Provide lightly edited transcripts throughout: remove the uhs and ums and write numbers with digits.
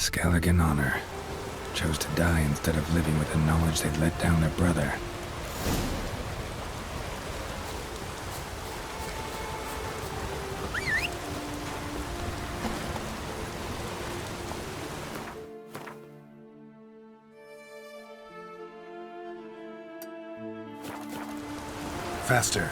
Skelligan honor. Chose to die instead of living with the knowledge they'd let down their brother. Faster.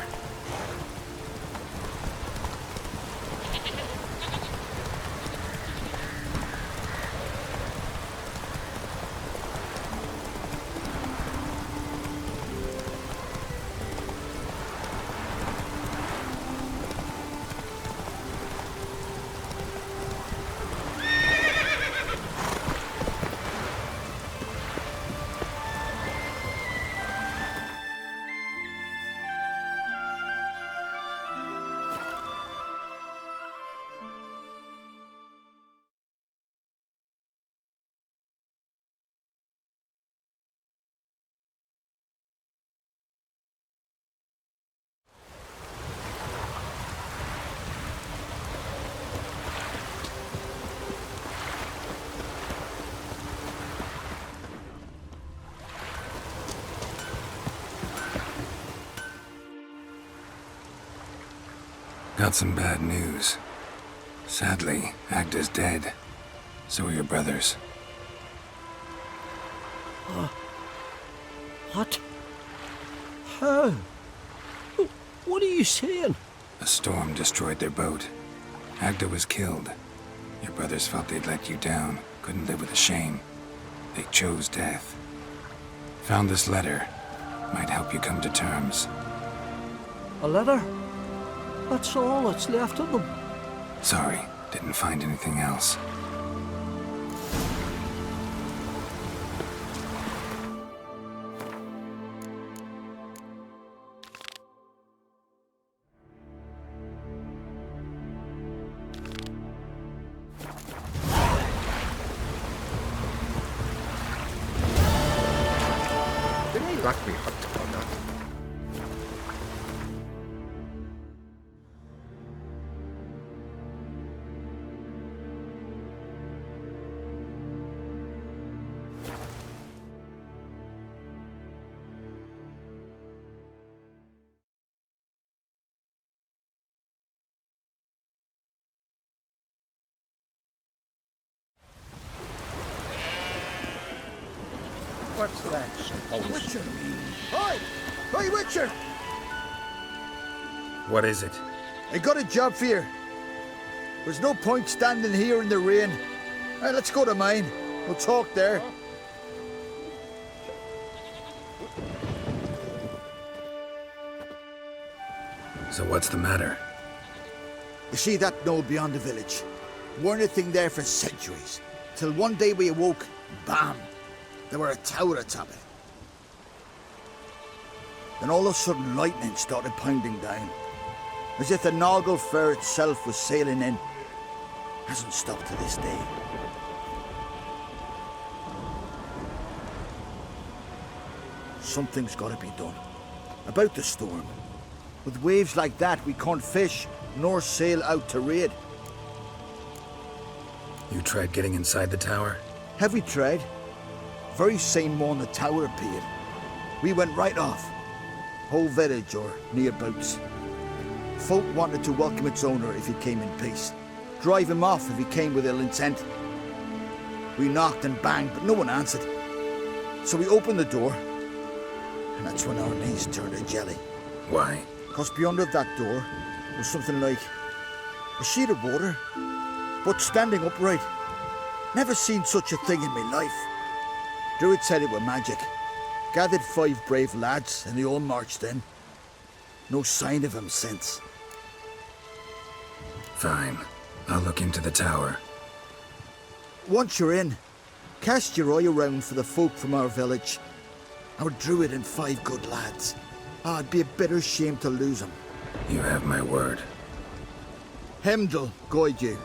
Got some bad news. Sadly, Agda's dead. So are your brothers. What? How? What are you saying? A storm destroyed their boat. Agda was killed. Your brothers felt they'd let you down, couldn't live with the shame. They chose death. Found this letter. Might help you come to terms. A letter? That's all that's left of them. Sorry, didn't find anything else. Did I lock me hot or not? What's that supposed Witcher! Hi! Hi, Witcher! What is it? I got a job for you. There's no point standing here in the rain. Let's go to mine. We'll talk there. So what's the matter? You see that knoll beyond the village? Weren't a thing there for centuries. Till one day we awoke, bam! There were a tower atop it. Then all of a sudden lightning started pounding down. As if the Noggle Fair itself was sailing in. Hasn't stopped to this day. Something's gotta be done. About the storm. With waves like that, we can't fish, nor sail out to raid. You tried getting inside the tower? Have we tried? Very same morning the tower appeared. We went right off. Whole village or nearabouts. Folk wanted to welcome its owner if he came in peace. Drive him off if he came with ill intent. We knocked and banged, but no one answered. So we opened the door, and that's when our knees turned to jelly. Why? Because beyond that door was something like a sheet of water, but standing upright. Never seen such a thing in my life. Druid said it were magic. Gathered 5 brave lads, and they all marched in. No sign of him since. Fine. I'll look into the tower. Once you're in, cast your eye around for the folk from our village. Our druid and 5 good lads. It'd be a bitter shame to lose them. You have my word. Hemdall guide you.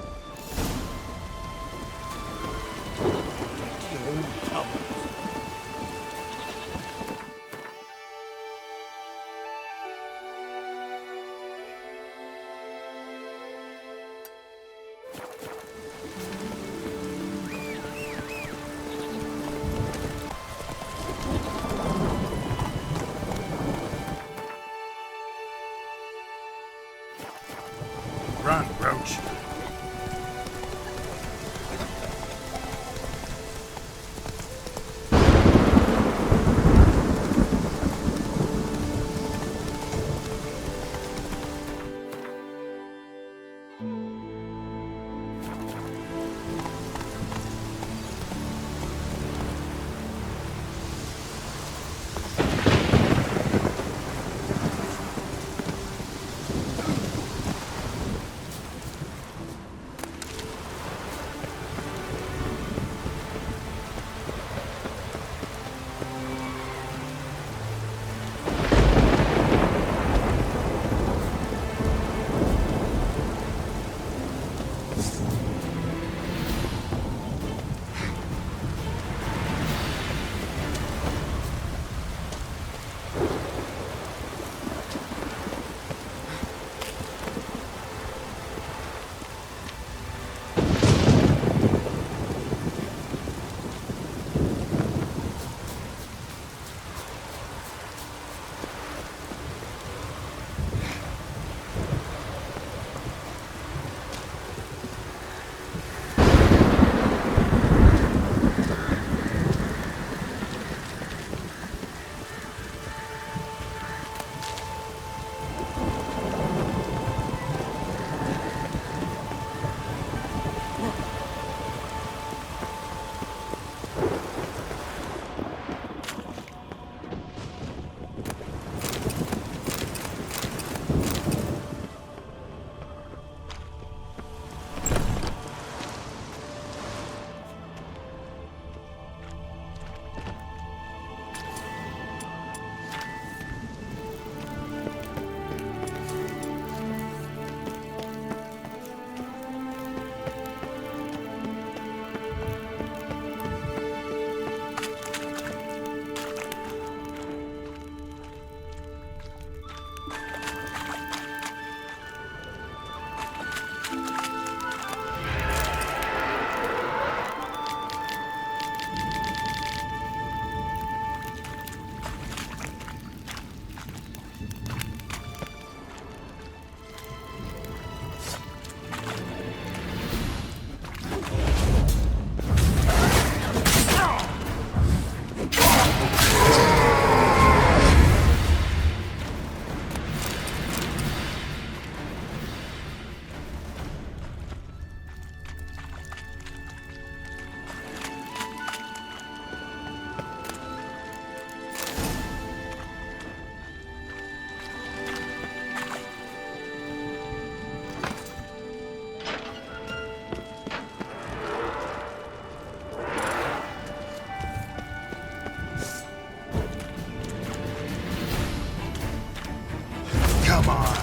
Come on.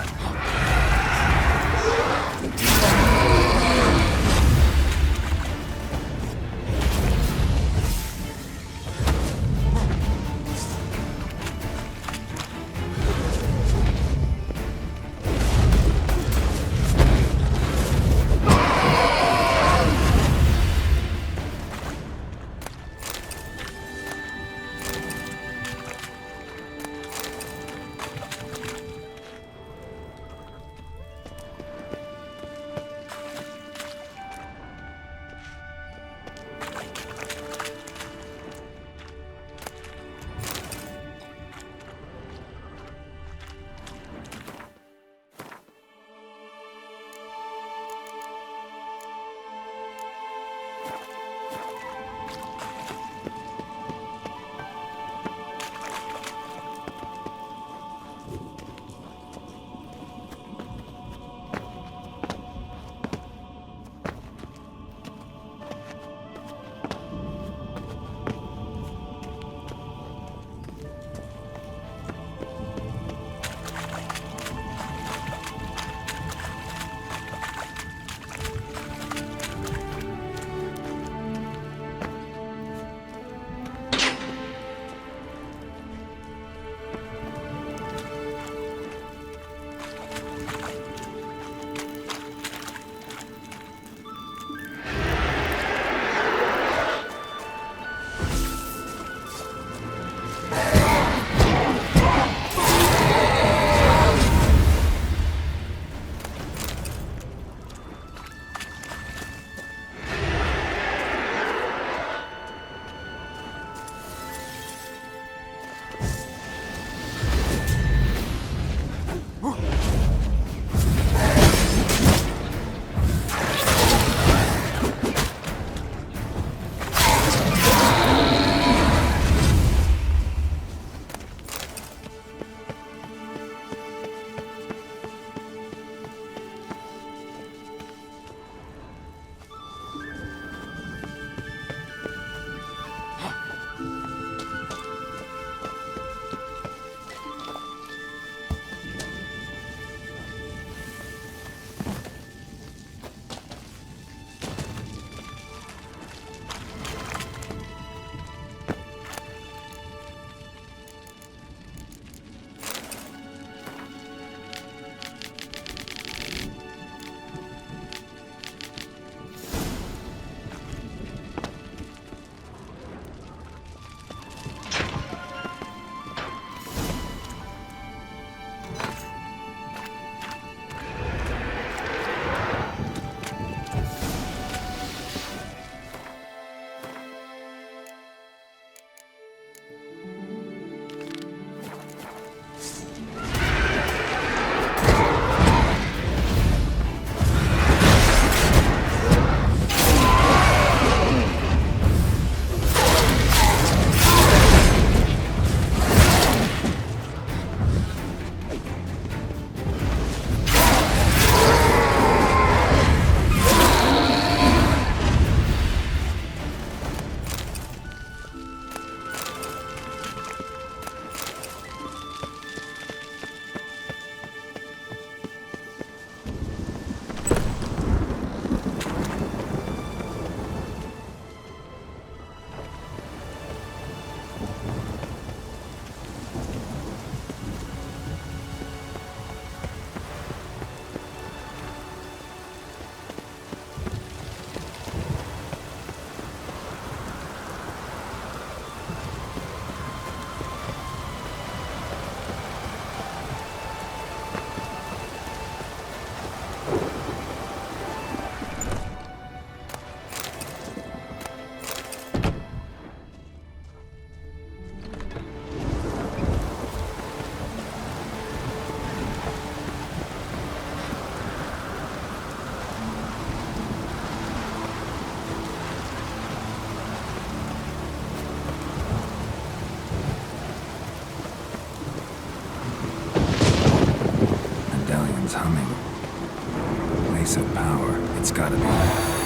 of power. It's gotta be.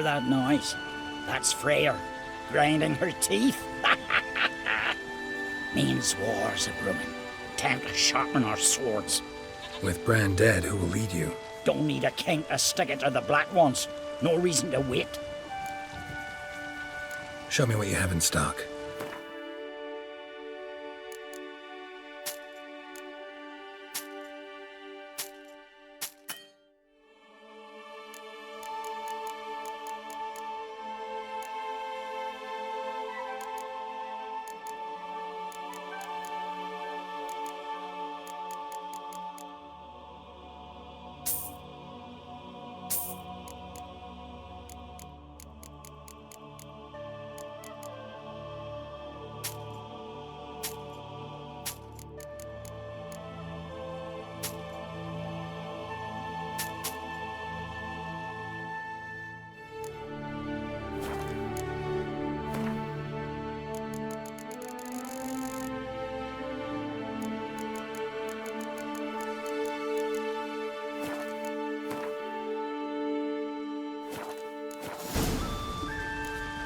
that noise? That's Freyr, grinding her teeth. Means war's a-brewing. Time to sharpen our swords. With Bran dead, who will lead you? Don't need a king to stick it to the Black Ones. No reason to wait. Show me what you have in stock.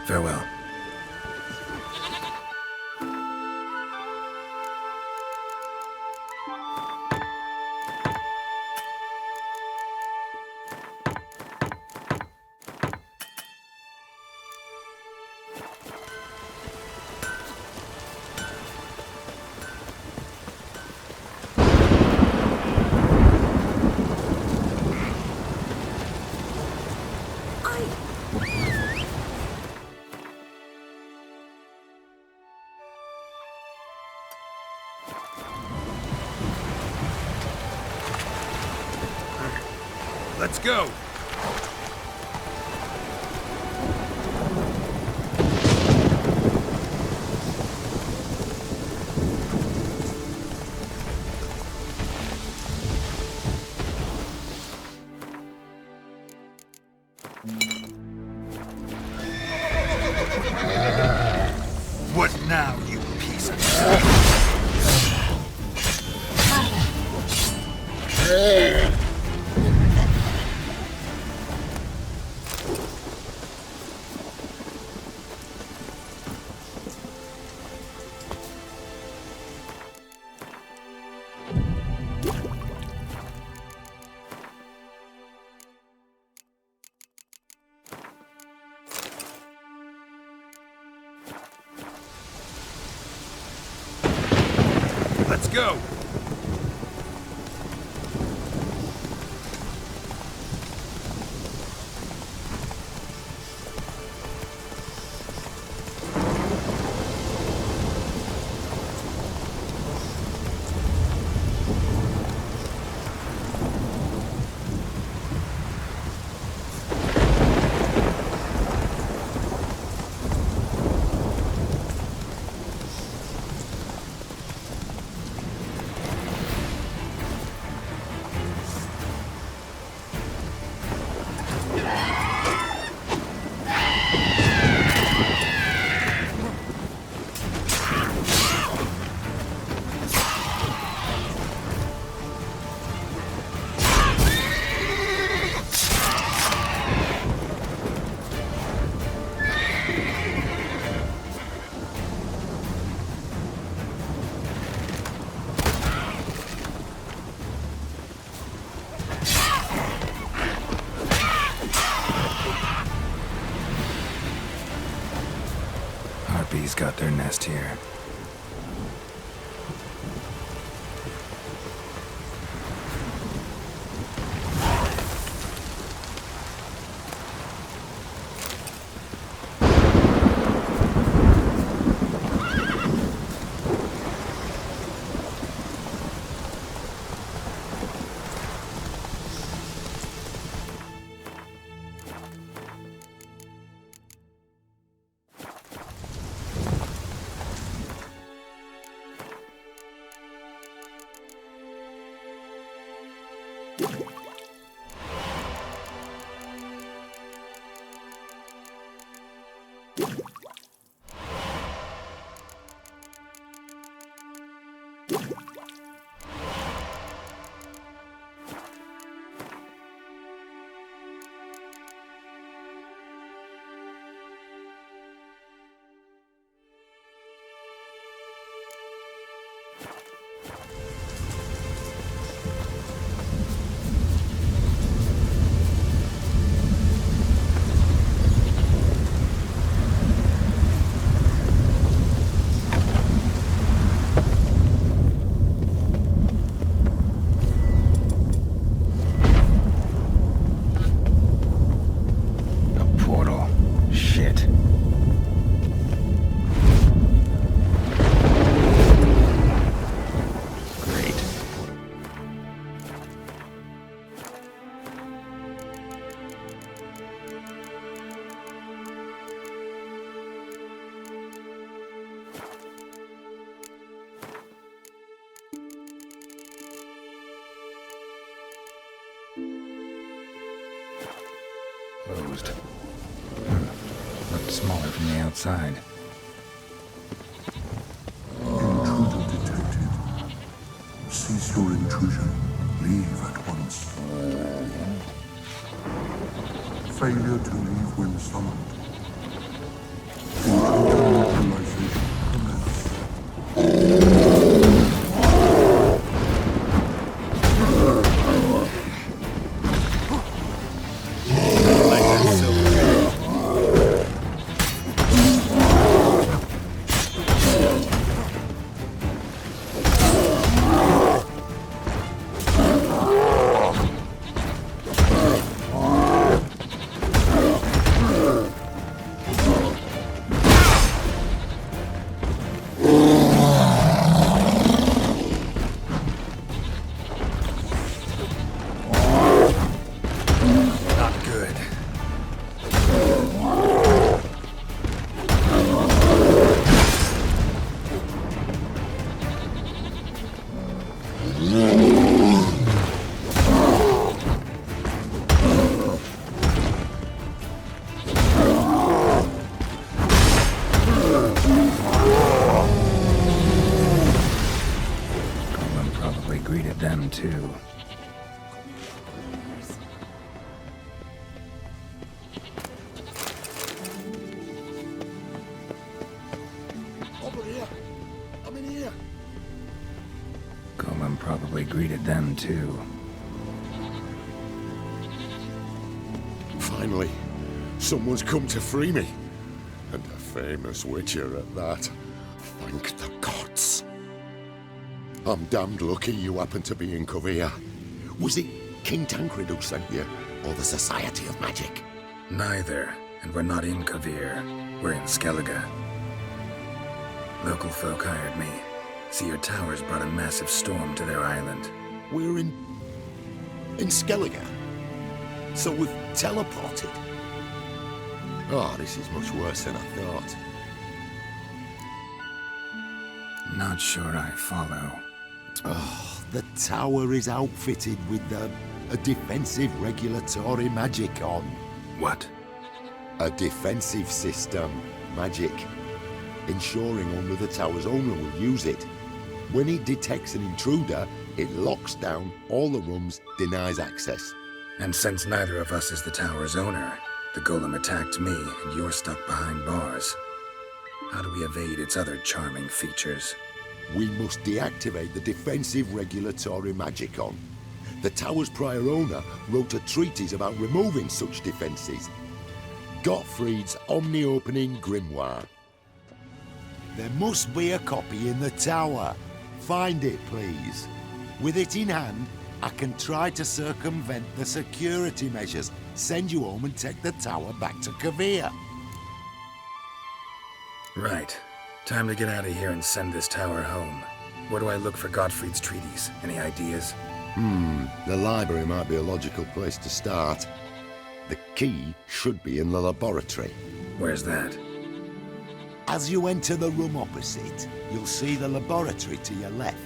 Farewell. Let's go! What now, you piece of shit? Let's go! Harpies got their nest here. Closed. Looked smaller from the outside. Intruder detected. Cease your intrusion. Leave at once. Failure to leave when summoned. Intruder neutralization commenced. Not good. Coleman probably greeted them too. Over here. I'm in here. Coleman probably greeted them too. Finally, someone's come to free me. And a famous witcher at that. Thank the gods. I'm damned lucky you happen to be in Kovir. Was it King Tancred who sent you, or the Society of Magic? Neither, and we're not in Kovir. We're in Skellige. Local folk hired me. See, your towers brought a massive storm to their island. We're in Skellige. So we've teleported. Oh, this is much worse than I thought. Not sure I follow. Oh, the tower is outfitted with a defensive regulatory magic on. What? A defensive system magic, ensuring only the tower's owner will use it. When it detects an intruder, it locks down all the rooms, denies access. And since neither of us is the tower's owner, the golem attacked me and you're stuck behind bars. How do we evade its other charming features? We must deactivate the defensive regulatory magicon. The tower's prior owner wrote a treatise about removing such defenses. Gottfried's Omni-Opening Grimoire. There must be a copy in the tower. Find it, please. With it in hand, I can try to circumvent the security measures, send you home and take the tower back to Kovir. Right. Time to get out of here and send this tower home. Where do I look for Gottfried's treaties? Any ideas? The library might be a logical place to start. The key should be in the laboratory. Where's that? As you enter the room opposite, you'll see the laboratory to your left.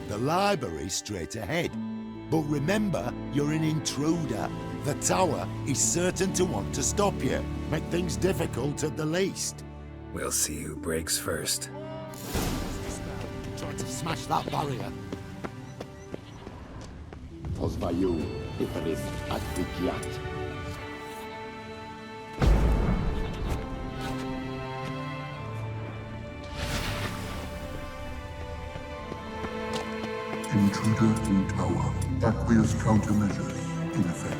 The library straight ahead. But remember, you're an intruder. The tower is certain to want to stop you. Make things difficult at the least. We'll see who breaks first. Try to smash that barrier. Pozwaju, Ifanis Advigiat. Intruder in tower. Aqueous countermeasures in effect.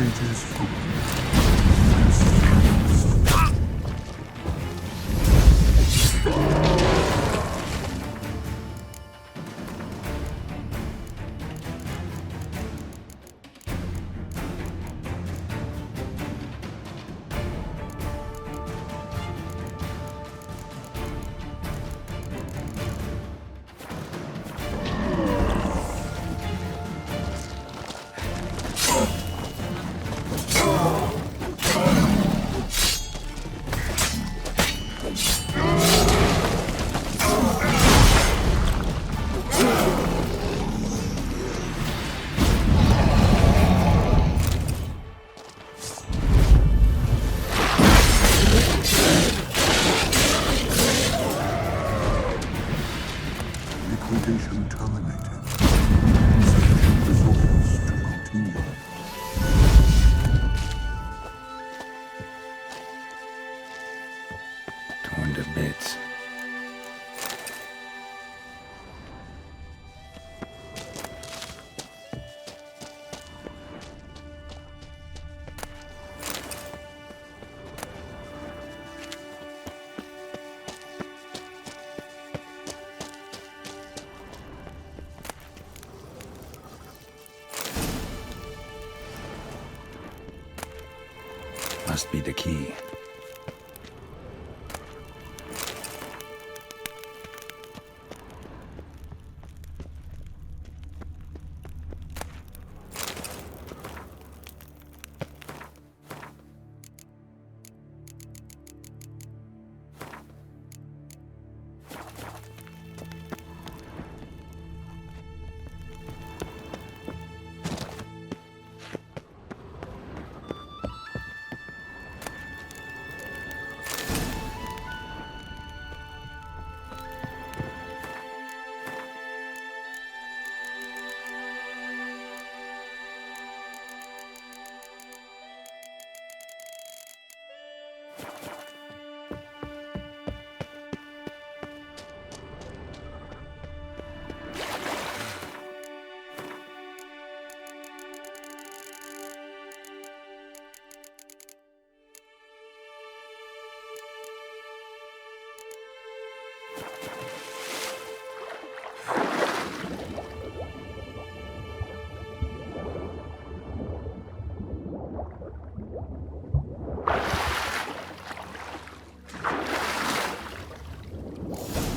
Mage's hope. Liquidation terminated. Insufficient resources to continue. Torn to bits. Must be the key.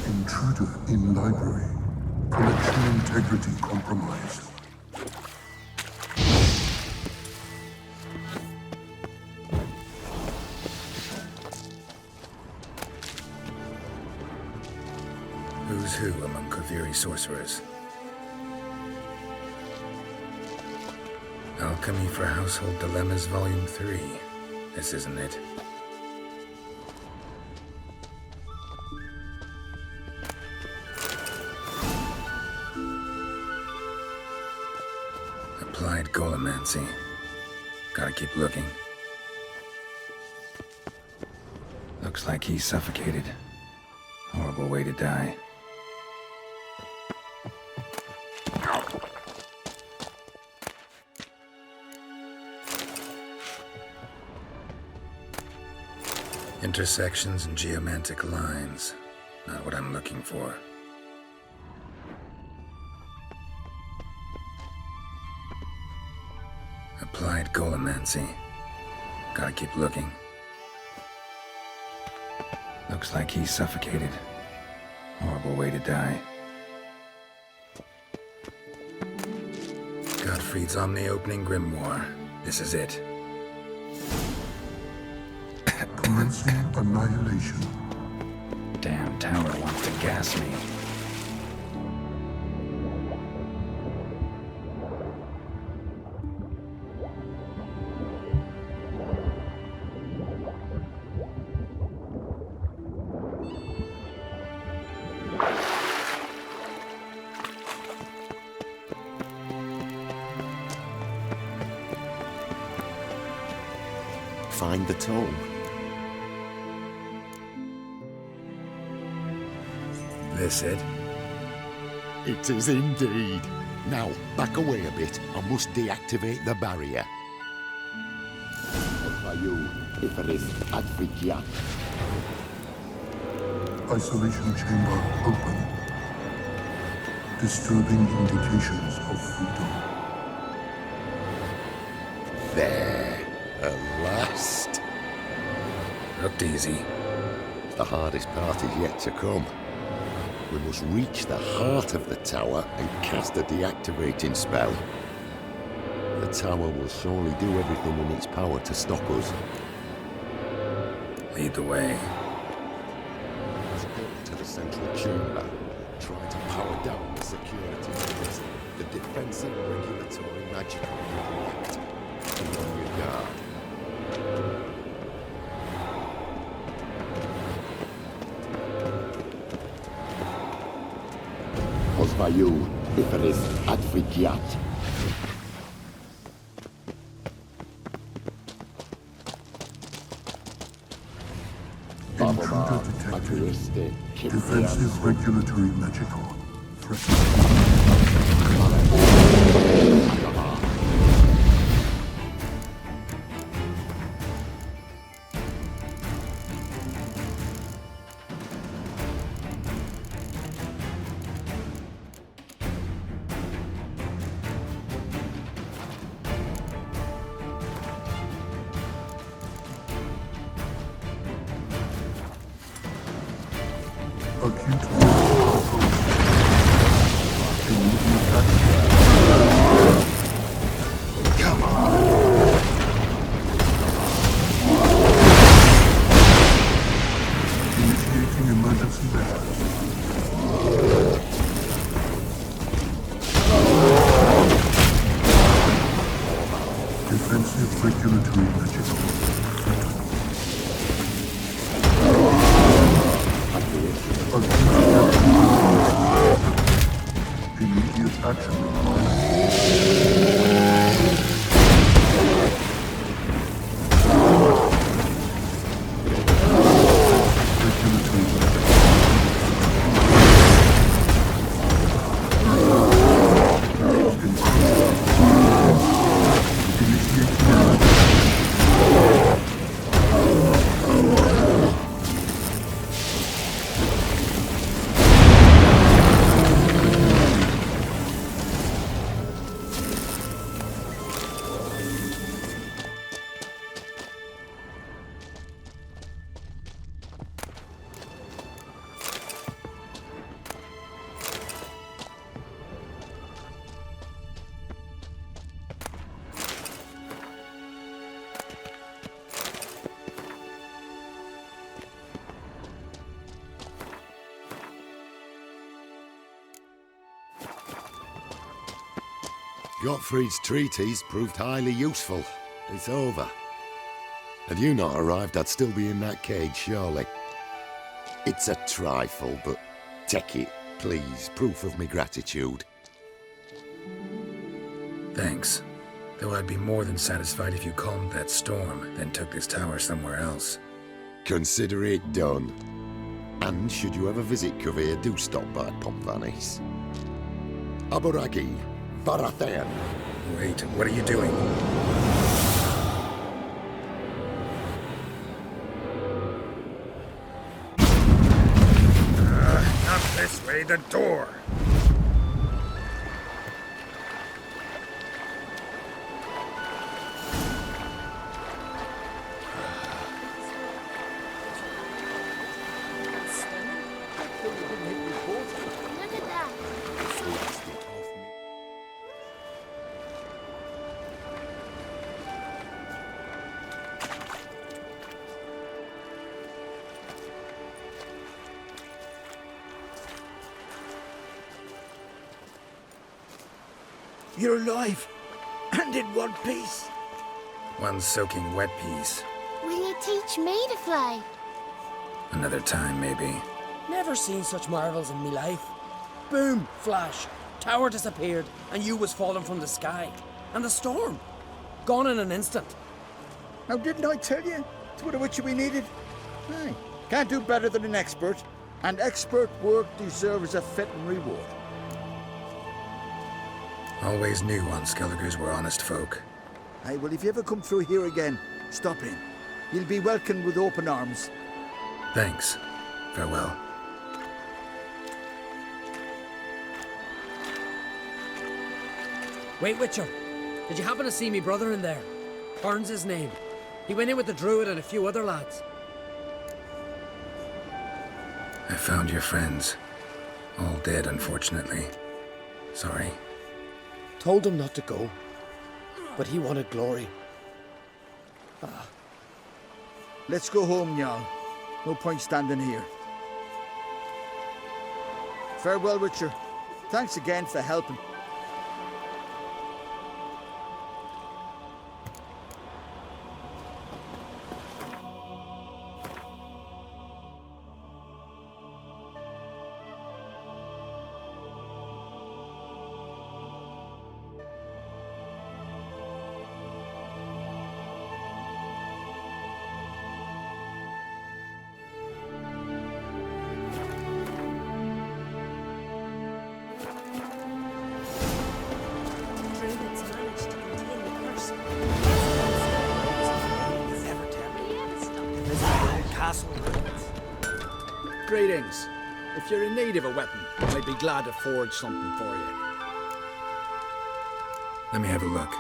Intruder in library. Collection integrity compromised. Who's who among Kaviri sorcerers? Alchemy for Household Dilemmas, Volume 3. This isn't it. Applied Golemancy. Gotta keep looking. Looks like he's suffocated. Horrible way to die. Intersections and geomantic lines. Not what I'm looking for. Applied Golemancy. Gotta keep looking. Looks like he's suffocated. Horrible way to die. Gottfried's Omni-Opening Grimoire. This is it. Commencing annihilation. Damn tower wants to gas me. Find the tome. This it? It is indeed. Now, back away a bit. I must deactivate the barrier. Pozwaju, Iferis Advigiat. Isolation chamber open. Disturbing indications of freedom. There, at last. Looked easy. The hardest part is yet to come. We must reach the heart of the tower and cast a deactivating spell. The tower will surely do everything in its power to stop us. Lead the way. Let's go to the central chamber. Try to power down the security doors. The defensive regulatory magic will act. Be on your guard. Pozwaju, Iferis Advigiat. Intruder detected. Defensive regulatory magical. Threat. Acute immediate action. Come on! Initiating emergency measures. Defensive regulatory magical. Immediate action required. Regulatory Gottfried's treatise proved highly useful. It's over. Had you not arrived, I'd still be in that cage, surely. It's a trifle, but take it, please. Proof of me gratitude. Thanks. Though I'd be more than satisfied if you calmed that storm, then took this tower somewhere else. Consider it done. And should you ever visit Kuvir, do stop by Pompvanis. Aboragi, Barathan. Wait, what are you doing? Not this way, the door! Look at that. You're alive, and in one piece. One soaking wet piece. Will you teach me to fly? Another time, maybe. Never seen such marvels in me life. Boom, flash, tower disappeared, and you was falling from the sky. And the storm, gone in an instant. Now, didn't I tell you? It's what we needed. Aye. Can't do better than an expert, and expert work deserves a fitting reward. Always knew on Skelligers were honest folk. Aye, well, if you ever come through here again, Stop in. You'll be welcomed with open arms. Thanks. Farewell. Wait, Witcher. Did you happen to see me brother in there? Burn's his name. He went in with the druid and a few other lads. I found your friends. All dead, unfortunately. Sorry. Told him not to go. But he wanted glory. Let's go home, Jarl. No point standing here. Farewell, Witcher. Thanks again for helping. Druids managed to contain the curse. Never tell me. Yeah, Visiting castle ruins. Greetings. If you're in need of a weapon, I'd be glad to forge something for you. Let me have a look.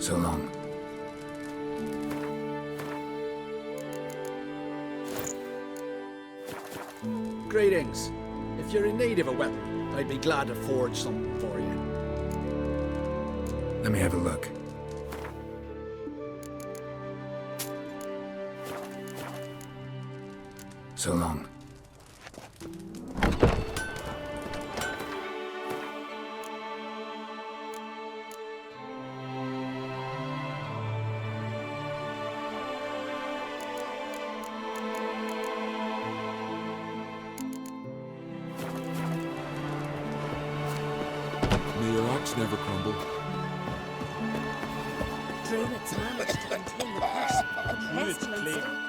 So long. Greetings. If you're in need of a weapon, I'd be glad to forge something for you. Let me have a look. So long. May your axe never crumble. Druids managed to contain the curse. The pestilence.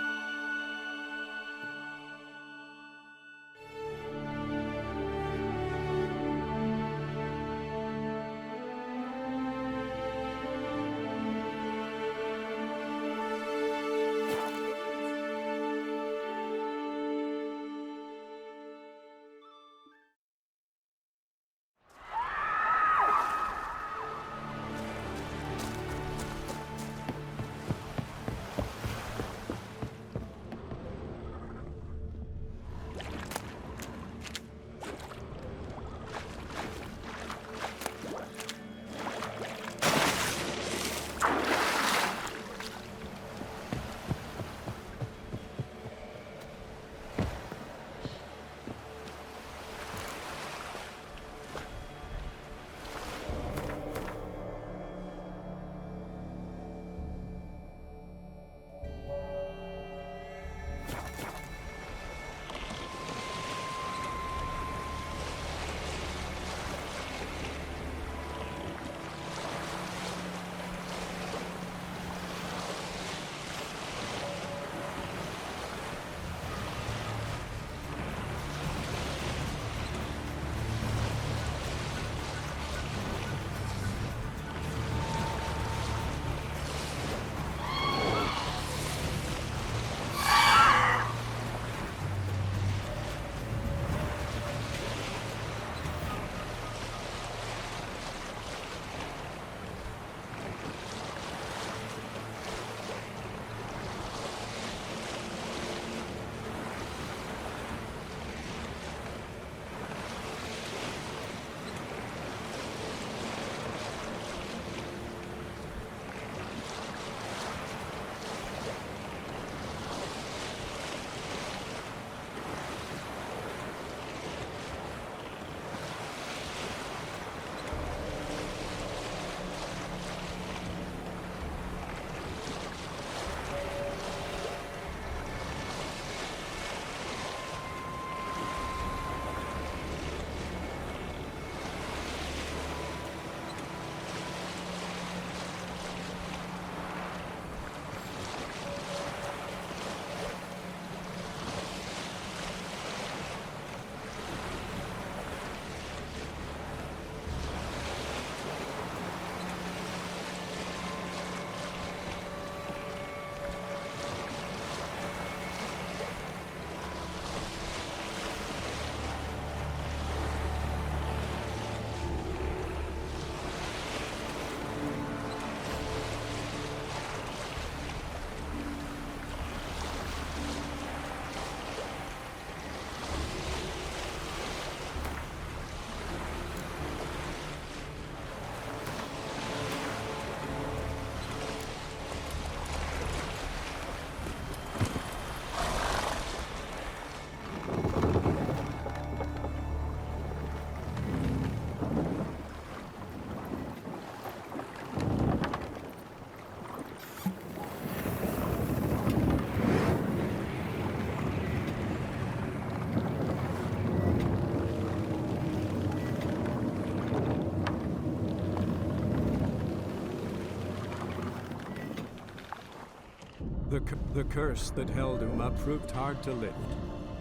The curse that held Uma proved hard to lift,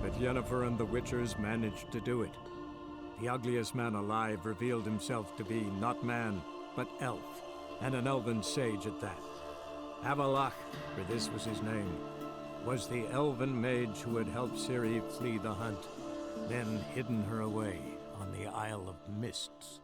but Yennefer and the Witchers managed to do it. The ugliest man alive revealed himself to be not man, but elf, and an elven sage at that. Avalach, for this was his name, was the elven mage who had helped Ciri flee the hunt, then hidden her away on the Isle of Mists.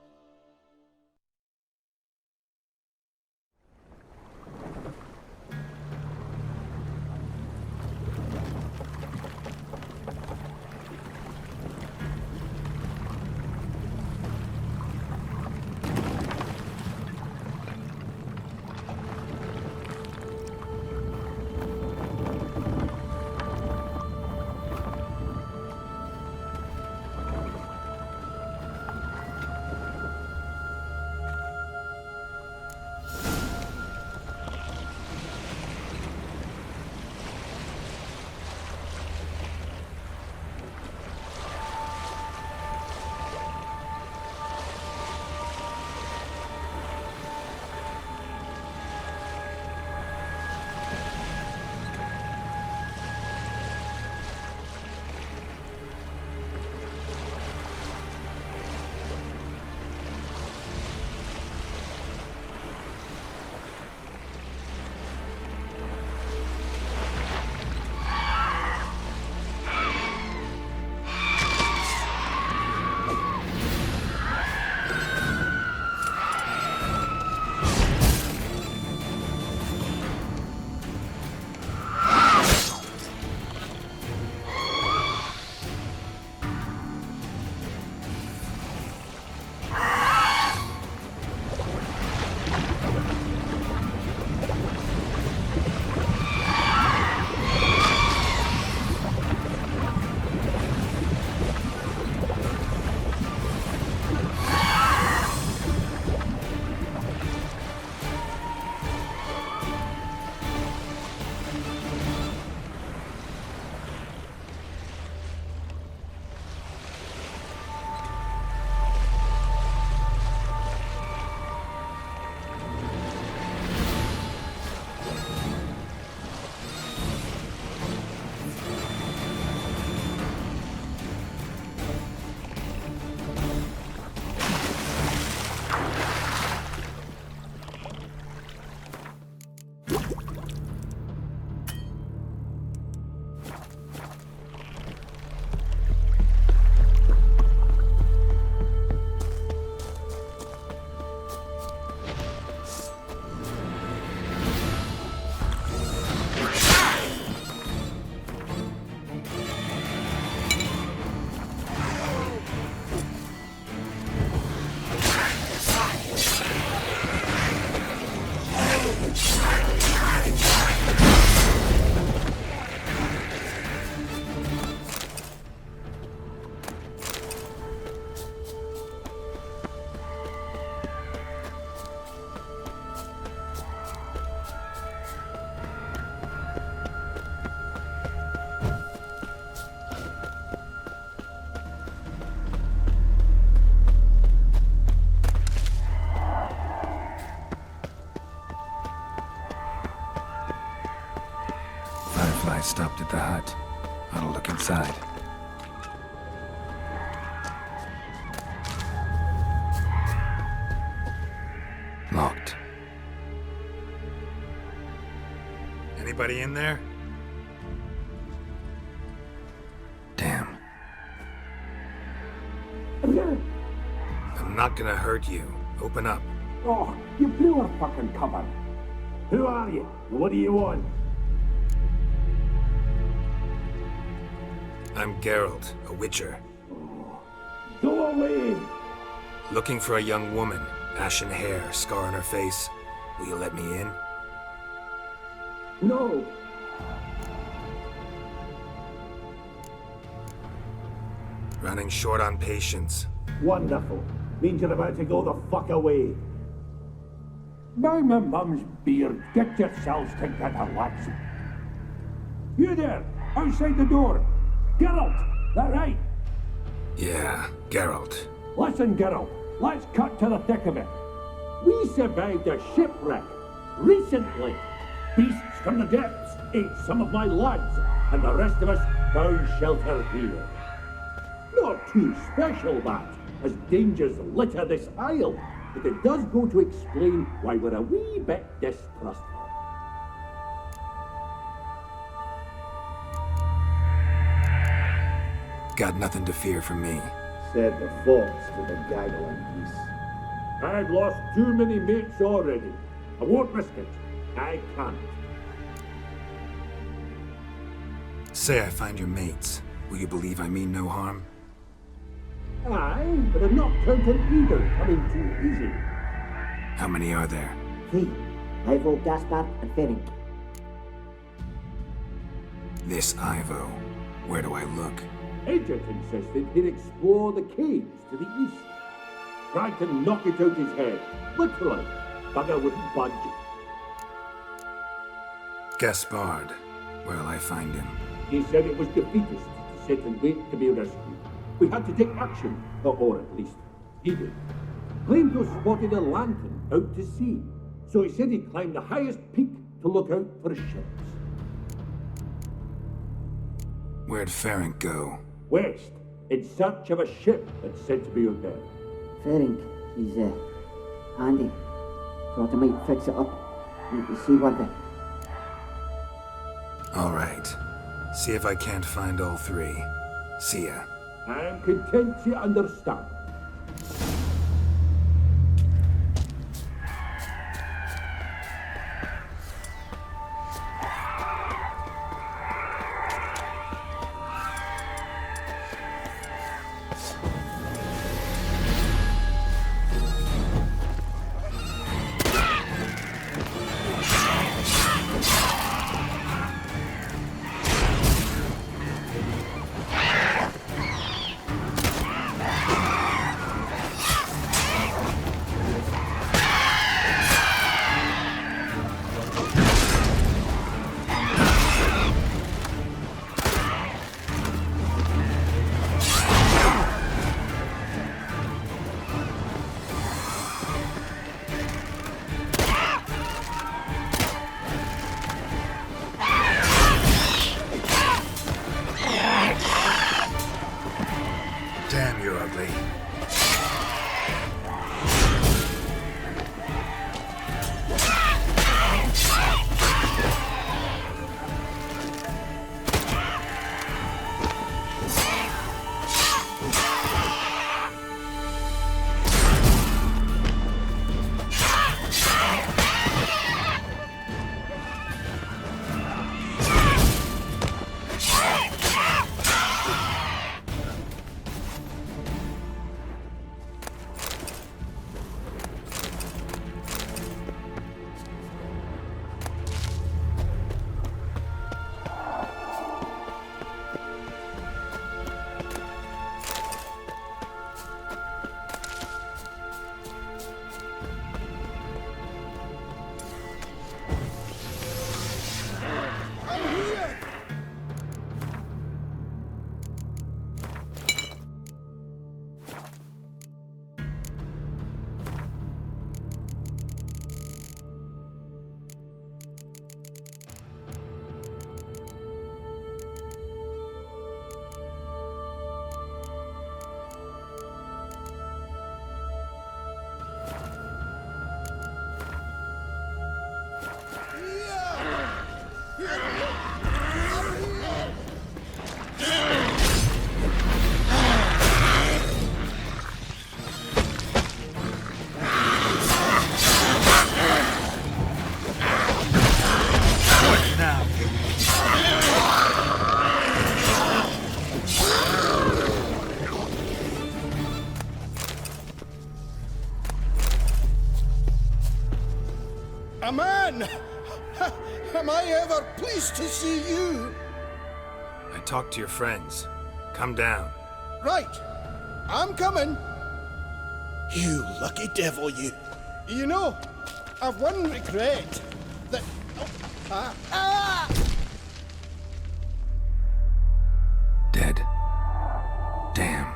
Firefly stopped at the hut. Ought to look inside. Locked. Anybody in there? Damn. I'm not gonna hurt you. Open up. Oh, you blew our fucking cover. Who are you? What do you want? I'm Geralt, a witcher. Go away! Looking for a young woman. Ashen hair, scar on her face. Will you let me in? No! Running short on patience. Wonderful. Means you're about to go the fuck away. By my mum's beard, get yourselves together, lads. You there, outside the door. Geralt, that right? Yeah, Geralt. Listen, Geralt, let's cut to the thick of it. We survived a shipwreck recently. Beasts from the depths ate some of my lads, and the rest of us found shelter here. Not too special, that, as dangers litter this isle, but it does go to explain why we're a wee bit distrustful. Got nothing to fear from me. Said the fox with a gaggling piece. I've lost too many mates already. I won't risk it. I can't. Say I find your mates. Will you believe I mean no harm? Aye, but I'm not counting either coming too easy. How many are there? 3. Ivo, Gaspar, and Ferenc. This Ivo. Where do I look? Agent insisted he'd explore the caves to the east. Tried to knock it out his head. Literally. Bugger wouldn't budge. Gaspard. Where'll I find him? He said it was defeatist to sit and wait to be rescued. We had to take action, or at least he did. Claimed to have spotted a lantern out to sea, so he said he'd climb the highest peak to look out for ships. Where'd Ferenc go? West, in search of a ship that's said to be out there. Ferenc, he's handy. Thought I might fix it up. Need to see what the... All right. See if I can't find all 3. See ya. I'm content to understand. Damn, you're ugly. A man! Am I ever pleased to see you? I talked to your friends. Come down. Right. I'm coming. You lucky devil, you. You know, I've one regret. That... Dead. Damn.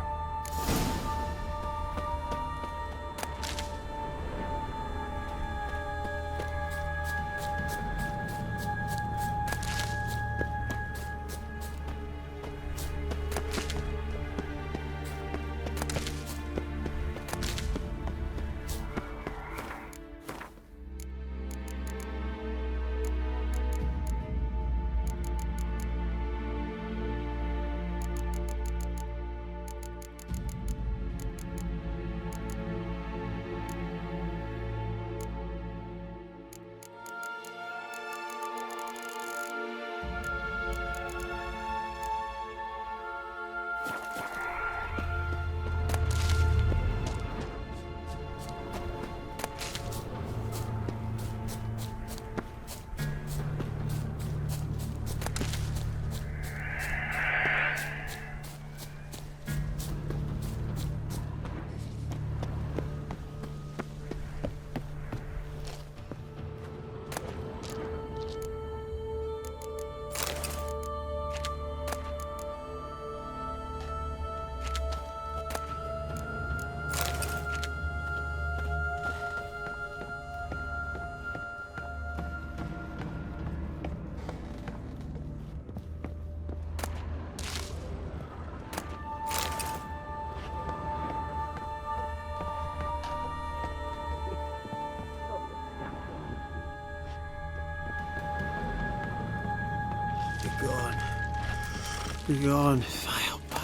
Begone, vile power.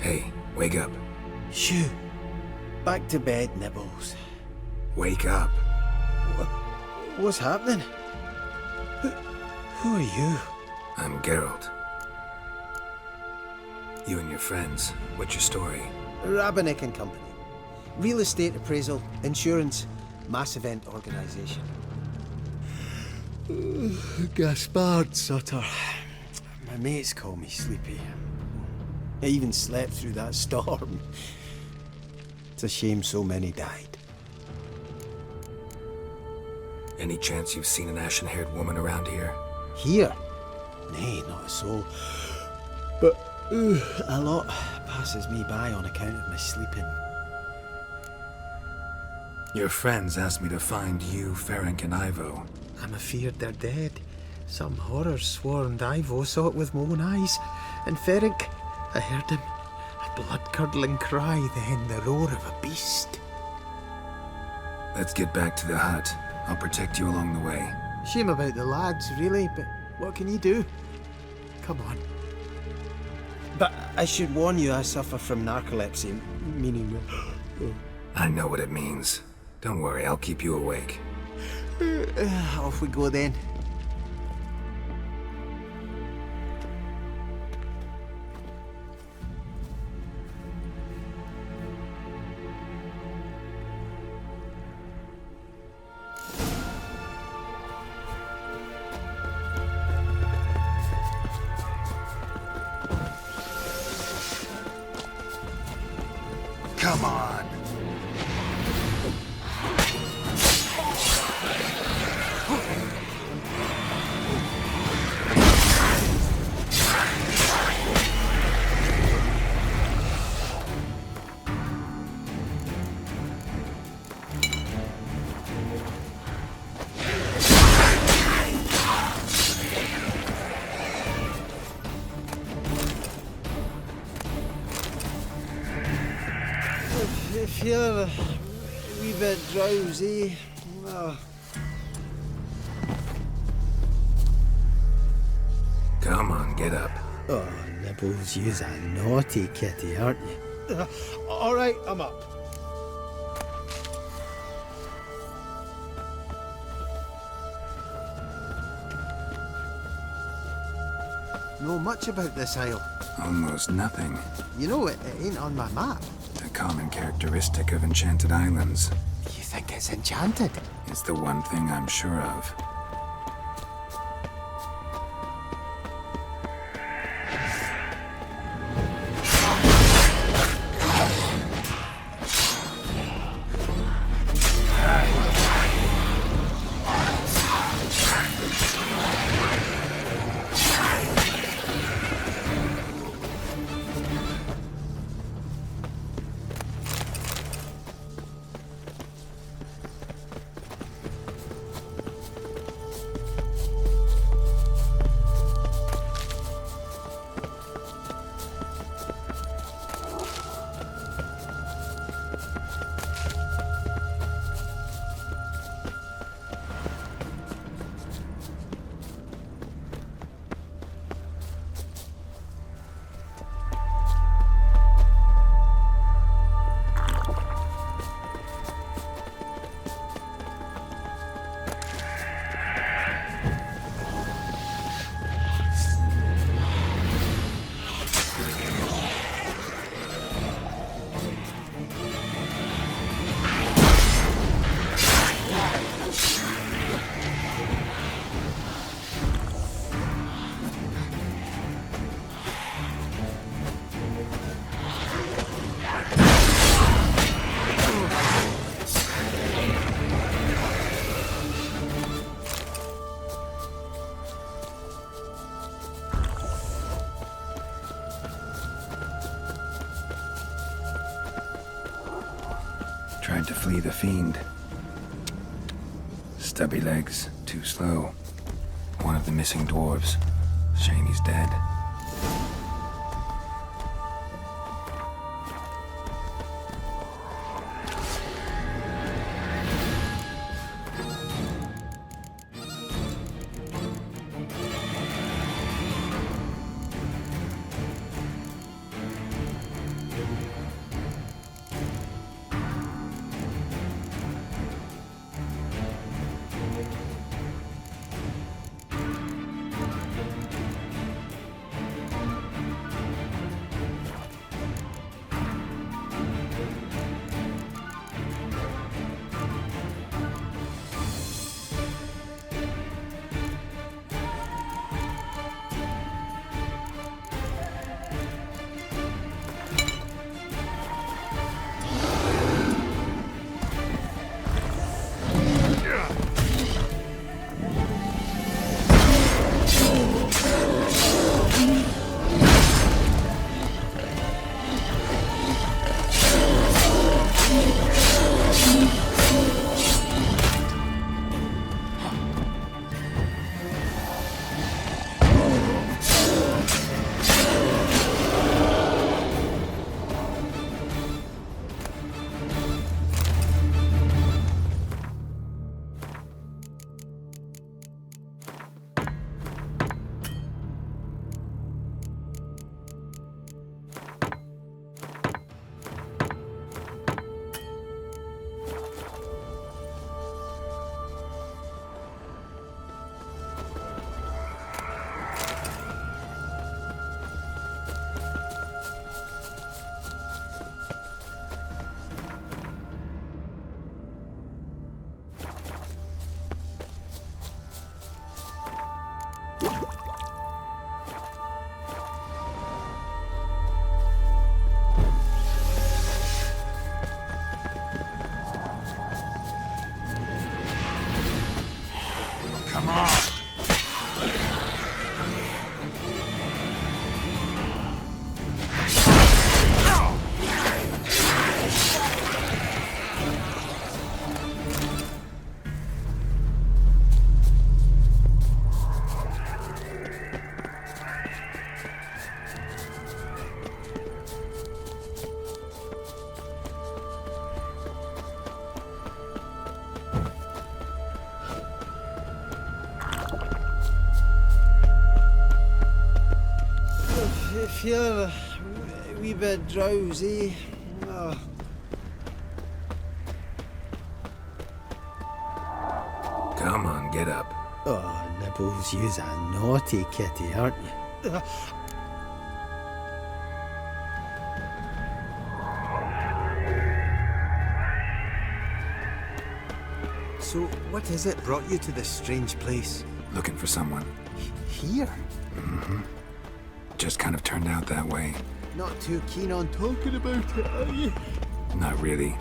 Hey, wake up. Shoo. Back to bed, Nibbles. Wake up. What's happening? Who are you? I'm Geralt. You and your friends, what's your story? Rabbinick and Company. Real estate appraisal, insurance, mass event organisation. Gaspard Sutter. My mates call me Sleepy. I even slept through that storm. It's a shame so many died. Any chance you've seen an ashen-haired woman around here? Here? Nay, not a soul. But a lot passes me by on account of my sleeping. Your friends asked me to find you, Ferenc, and Ivo. I'm afeard they're dead. Some horrors swarmed Ivo, saw it with my own eyes. And Ferenc, I heard him. A blood-curdling cry, then the roar of a beast. Let's get back to the hut. I'll protect you along the way. Shame about the lads, really, but what can you do? Come on. But I should warn you, I suffer from narcolepsy, meaning... I know what it means. Don't worry, I'll keep you awake. Off we go then. Come on. Feeling a wee bit drowsy. Come on, get up. Oh, Nibbles, you's a naughty kitty, aren't you? All right, I'm up. Know much about this isle? Almost nothing. You know, it ain't on my map. A common characteristic of enchanted islands. You think it's enchanted? It's the one thing I'm sure of. Tried to flee the fiend. Stubby legs, too slow. One of the missing dwarves. Shame he's dead. Feel a wee bit drowsy. Oh. Come on, get up. Oh, Nibbles, you's a naughty kitty, aren't you? So, what is it brought you to this strange place? Looking for someone. Here? Mm-hmm. Just kind of turned out that way. Not too keen on talking about it, are you? Not really.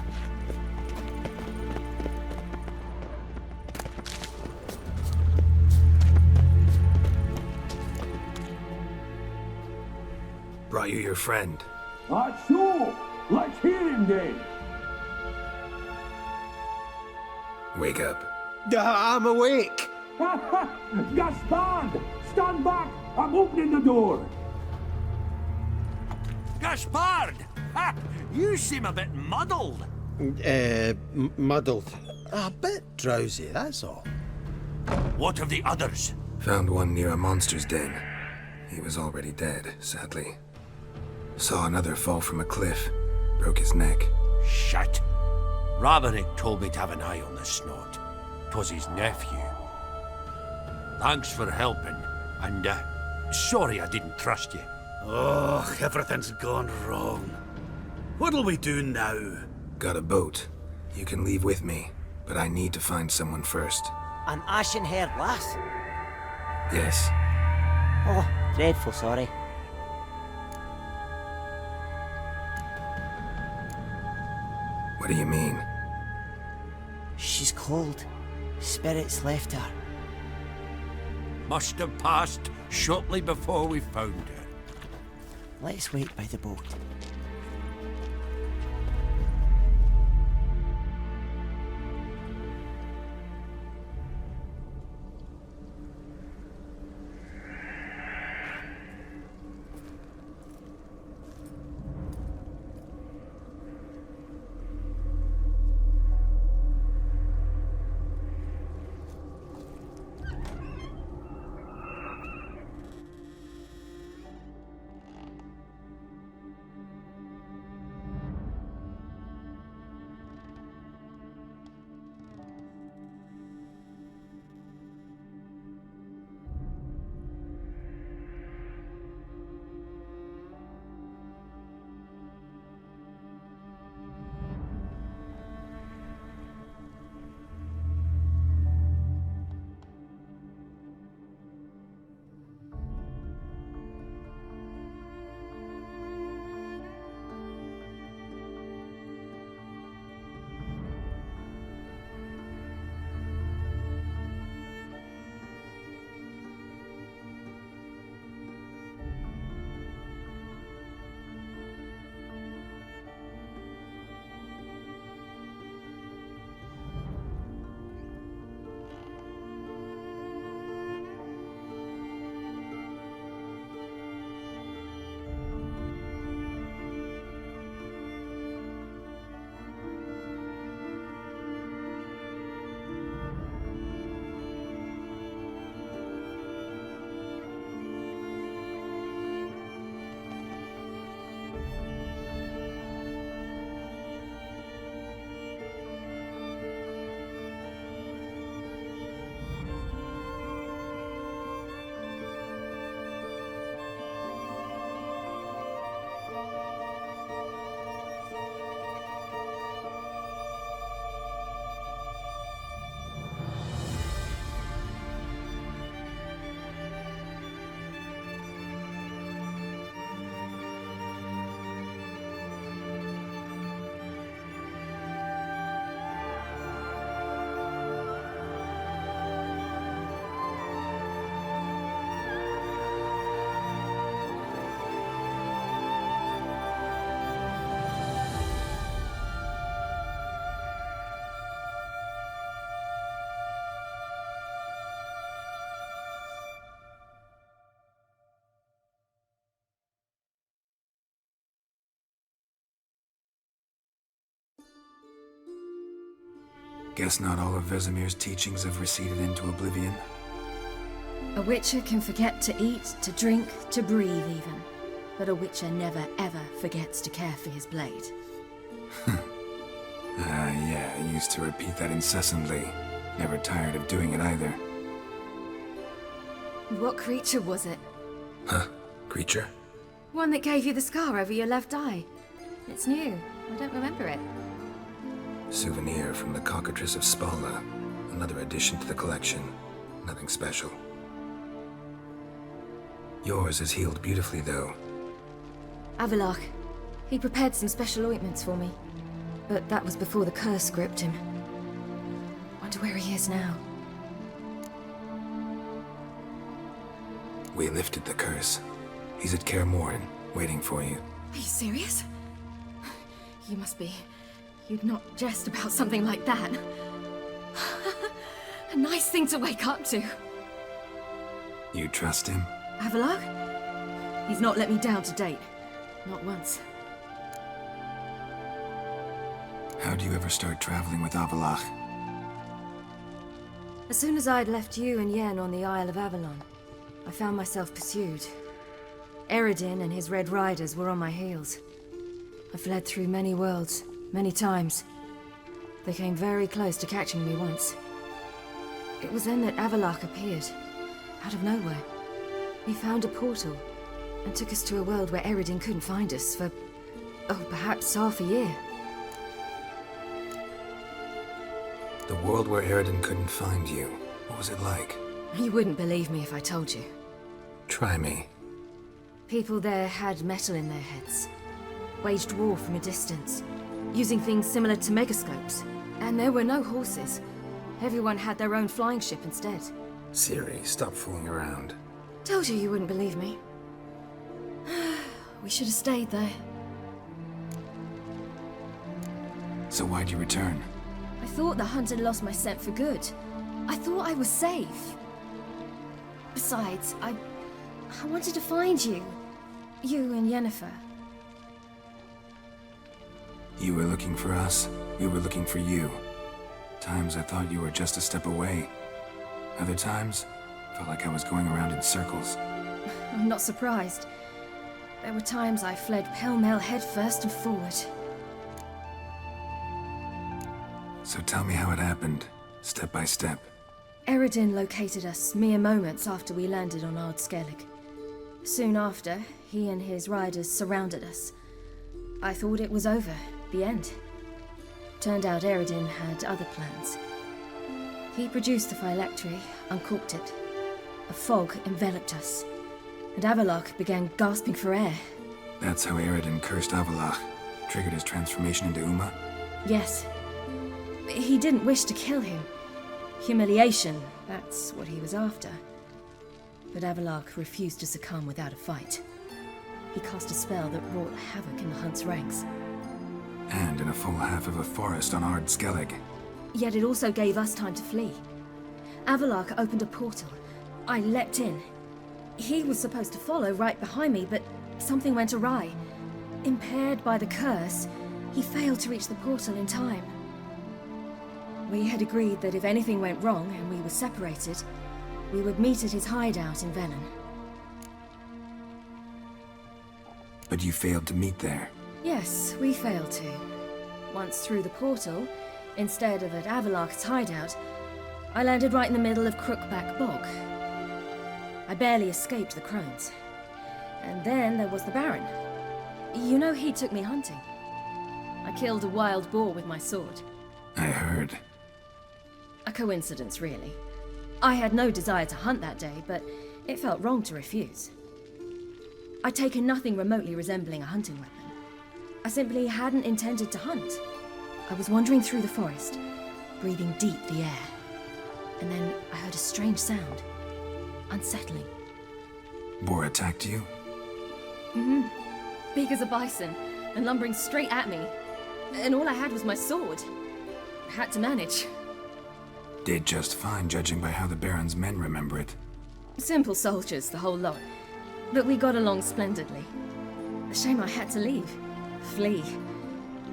Brought you your friend. So, let's hear him then. Wake up. I'm awake. Gaspard! Stand back! I'm opening the door. Gaspard! Ha! You seem a bit muddled. Muddled. A bit drowsy, that's all. What of the others? Found one near a monster's den. He was already dead, sadly. Saw another fall from a cliff. Broke his neck. Shit. Roderick told me to have an eye on the snot. 'Twas his nephew. Thanks for helping, and sorry I didn't trust you. Oh, everything's gone wrong. What'll we do now? Got a boat. You can leave with me, but I need to find someone first. An ashen-haired lass? Yes. Oh, dreadful sorry. What do you mean? She's cold. Spirits left her. Must have passed shortly before we found her. Let's wait by the boat. Guess not all of Vesemir's teachings have receded into oblivion. A witcher can forget to eat, to drink, to breathe even. But a witcher never ever forgets to care for his blade. Yeah, I used to repeat that incessantly. Never tired of doing it either. What creature was it? Huh? Creature? One that gave you the scar over your left eye. It's new. I don't remember it. Souvenir from the Cockatrice of Spalna. Another addition to the collection. Nothing special. Yours is healed beautifully, though. Avalok. He prepared some special ointments for me. But that was before the curse gripped him. Wonder where he is now. We lifted the curse. He's at Kaer Morhen, waiting for you. Are you serious? You must be. You'd not jest about something like that. A nice thing to wake up to. You trust him? Avalok? He's not let me down to date. Not once. How'd you ever start traveling with Avalok? As soon as I'd left you and Yen on the Isle of Avalon, I found myself pursued. Eredin and his Red Riders were on my heels. I fled through many worlds, many times. They came very close to catching me once. It was then that Avalok appeared, out of nowhere. He found a portal, and took us to a world where Eredin couldn't find us for, perhaps half a year. The world where Eredin couldn't find you. What was it like? You wouldn't believe me if I told you. Try me. People there had metal in their heads. Waged war from a distance, using things similar to megascopes. And there were no horses. Everyone had their own flying ship instead. Siri, stop fooling around. Told you you wouldn't believe me. We should have stayed there. So why'd you return? I thought the hunt had lost my scent for good. I thought I was safe. Besides, I wanted to find you. You and Yennefer. You were looking for us. We were looking for you. Times I thought you were just a step away. Other times, felt like I was going around in circles. I'm not surprised. There were times I fled pell-mell headfirst and forward. So tell me how it happened, step by step. Eredin located us mere moments after we landed on Ard Skellig. Soon after, he and his riders surrounded us. I thought it was over, the end. Turned out Eredin had other plans. He produced the phylactery, uncorked it. A fog enveloped us, and Avalok began gasping for air. That's how Eredin cursed Avalok, triggered his transformation into Uma? Yes. He didn't wish to kill him. Humiliation, that's what he was after. But Avalok refused to succumb without a fight. He cast a spell that wrought havoc in the hunt's ranks. And in a full half of a forest on Ard Skellig. Yet it also gave us time to flee. Avalok opened a portal. I leapt in. He was supposed to follow right behind me, but something went awry. Impaired by the curse, he failed to reach the portal in time. We had agreed that if anything went wrong and we were separated, we would meet at his hideout in Velen. But you failed to meet there. Yes, we failed to. Once through the portal, instead of at Avalok's hideout, I landed right in the middle of Crookback Bog. I barely escaped the crones. And then there was the Baron. You know he took me hunting. I killed a wild boar with my sword. I heard. A coincidence, really. I had no desire to hunt that day, but it felt wrong to refuse. I'd taken nothing remotely resembling a hunting weapon. I simply hadn't intended to hunt. I was wandering through the forest, breathing deep the air. And then I heard a strange sound. Unsettling. Boar attacked you? Mm-hmm. Big as a bison, and lumbering straight at me. And all I had was my sword. I had to manage. Did just fine, judging by how the Baron's men remember it. Simple soldiers, the whole lot. But we got along splendidly. A shame I had to leave. Flee.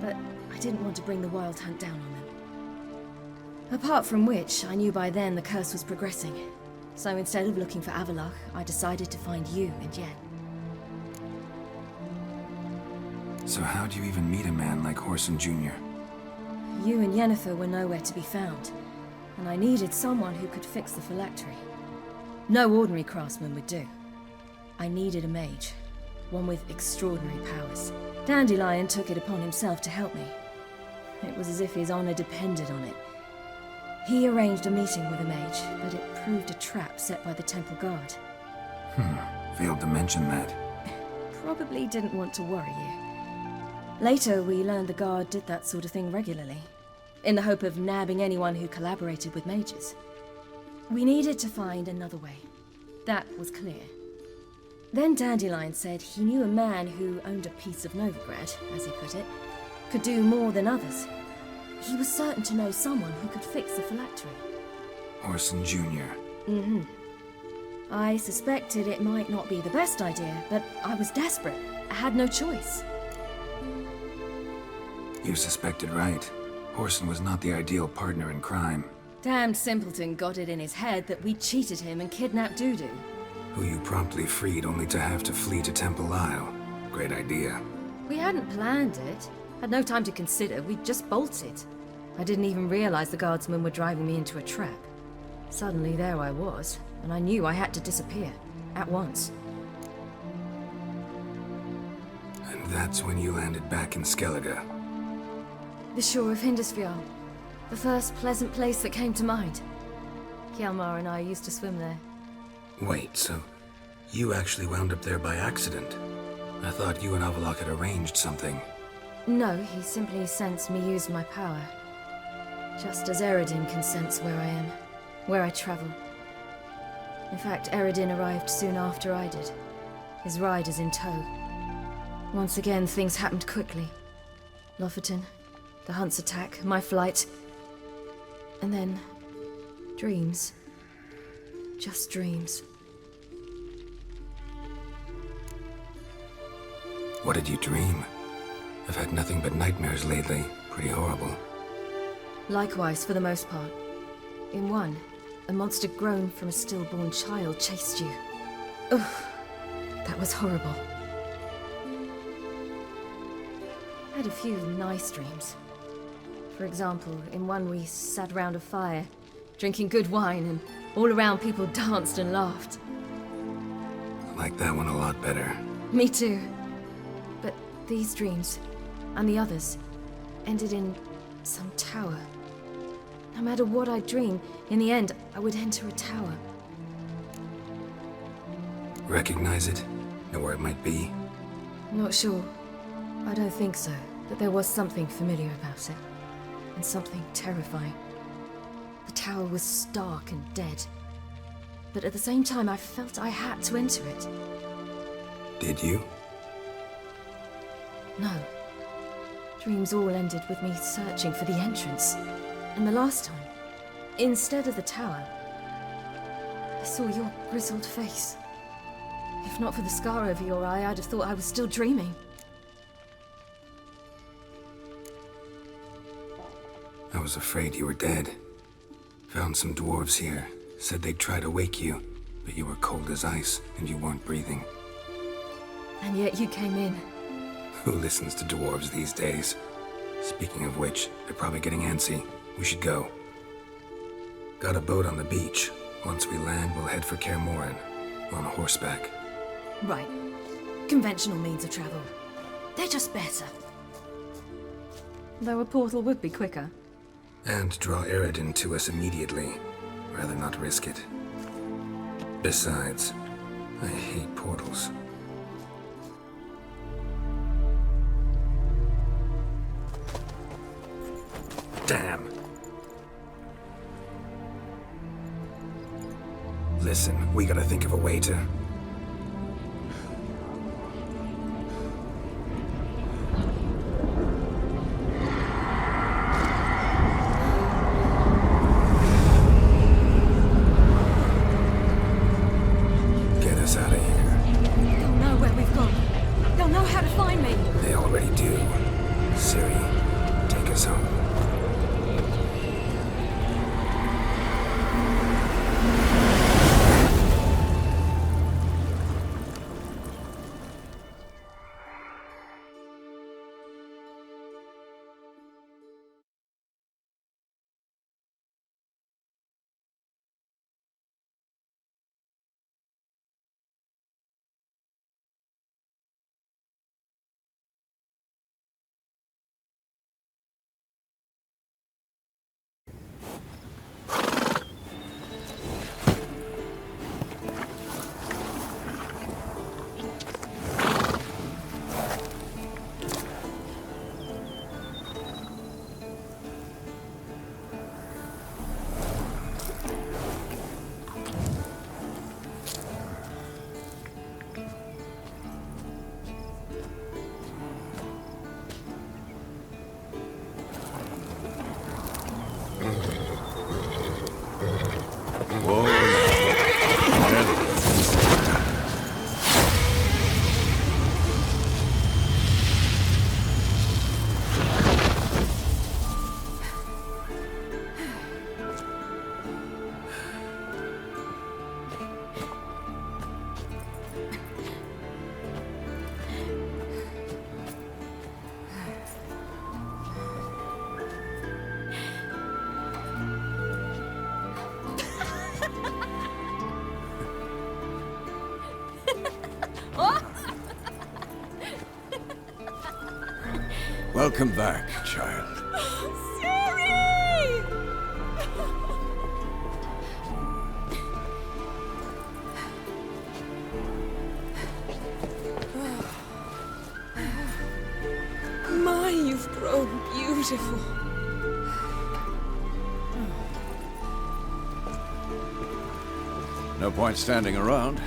But I didn't want to bring the wild hunt down on them. Apart from which, I knew by then the curse was progressing. So instead of looking for Avallac'h, I decided to find you and Yen. So how'd you even meet a man like Horson Jr.? You and Yennefer were nowhere to be found, and I needed someone who could fix the phylactery. No ordinary craftsman would do. I needed a mage, one with extraordinary powers. Dandelion took it upon himself to help me. It was as if his honor depended on it. He arranged a meeting with a mage, but it proved a trap set by the temple guard. Failed to mention that. Probably didn't want to worry you. Later, we learned the guard did that sort of thing regularly, in the hope of nabbing anyone who collaborated with mages. We needed to find another way. That was clear. Then Dandelion said he knew a man who owned a piece of Novigrad, as he put it, could do more than others. He was certain to know someone who could fix the phylactery. Horson Jr. Mm-hmm. I suspected it might not be the best idea, but I was desperate. I had no choice. You suspected right. Horson was not the ideal partner in crime. Damned simpleton got it in his head that we cheated him and kidnapped Dudu. Who you promptly freed only to have to flee to Temple Isle. Great idea. We hadn't planned it. Had no time to consider, we just bolted. I didn't even realize the guardsmen were driving me into a trap. Suddenly there I was, and I knew I had to disappear. At once. And that's when you landed back in Skellige. The shore of Hindisfjall. The first pleasant place that came to mind. Hjalmar and I used to swim there. Wait, so you actually wound up there by accident? I thought you and Avallac'h had arranged something. No, he simply sensed me use my power. Just as Eredin can sense where I am, where I travel. In fact, Eredin arrived soon after I did, his riders in tow. Once again, things happened quickly. Lofoten, the hunt's attack, my flight, and then dreams. Just dreams. What did you dream? I've had nothing but nightmares lately. Pretty horrible. Likewise, for the most part. In one, a monster grown from a stillborn child chased you. Ugh, that was horrible. I had a few nice dreams. For example, in one we sat round a fire, drinking good wine, and all around people danced and laughed. I like that one a lot better. Me too. But these dreams, and the others, ended in some tower. No matter what I dream, in the end, I would enter a tower. Recognize it? Know where it might be? Not sure. I don't think so, but there was something familiar about it. And something terrifying. The tower was stark and dead. But at the same time, I felt I had to enter it. Did you? No. Dreams all ended with me searching for the entrance. And the last time, instead of the tower, I saw your grizzled face. If not for the scar over your eye, I'd have thought I was still dreaming. I was afraid you were dead. Found some dwarves here. Said they'd try to wake you, but you were cold as ice and you weren't breathing. And yet you came in. Who listens to dwarves these days? Speaking of which, they're probably getting antsy. We should go. Got a boat on the beach. Once we land, we'll head for Kaer Morhen. On horseback. Right. Conventional means of travel. They're just better. Though a portal would be quicker. And draw Eredin to us immediately. Rather not risk it. Besides, I hate portals. Damn. Listen, we gotta think of a way to... Get us out of here. They'll know where we've gone. They'll know how to find me. They already do. Ciri, take us home. Welcome back, child. My, you've grown beautiful. No point standing around.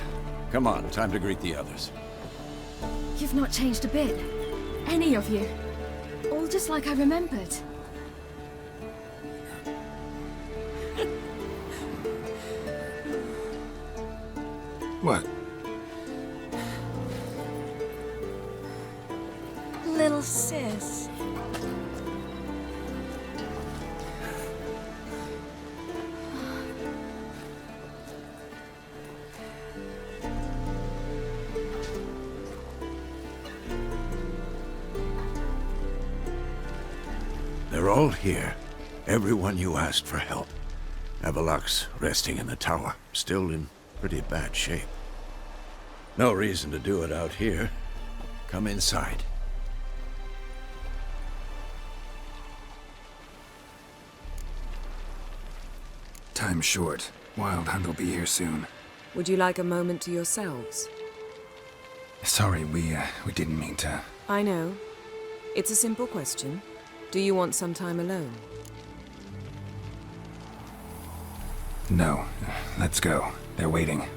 Come on, time to greet the others. You've not changed a bit. Any of you. All just like I remembered. What? Little sis. They're all here. Everyone you asked for help. Avalok's resting in the tower, still in pretty bad shape. No reason to do it out here. Come inside. Time's short. Wild Hunt will be here soon. Would you like a moment to yourselves? Sorry, we didn't mean to. I know. It's a simple question. Do you want some time alone? No. Let's go. They're waiting.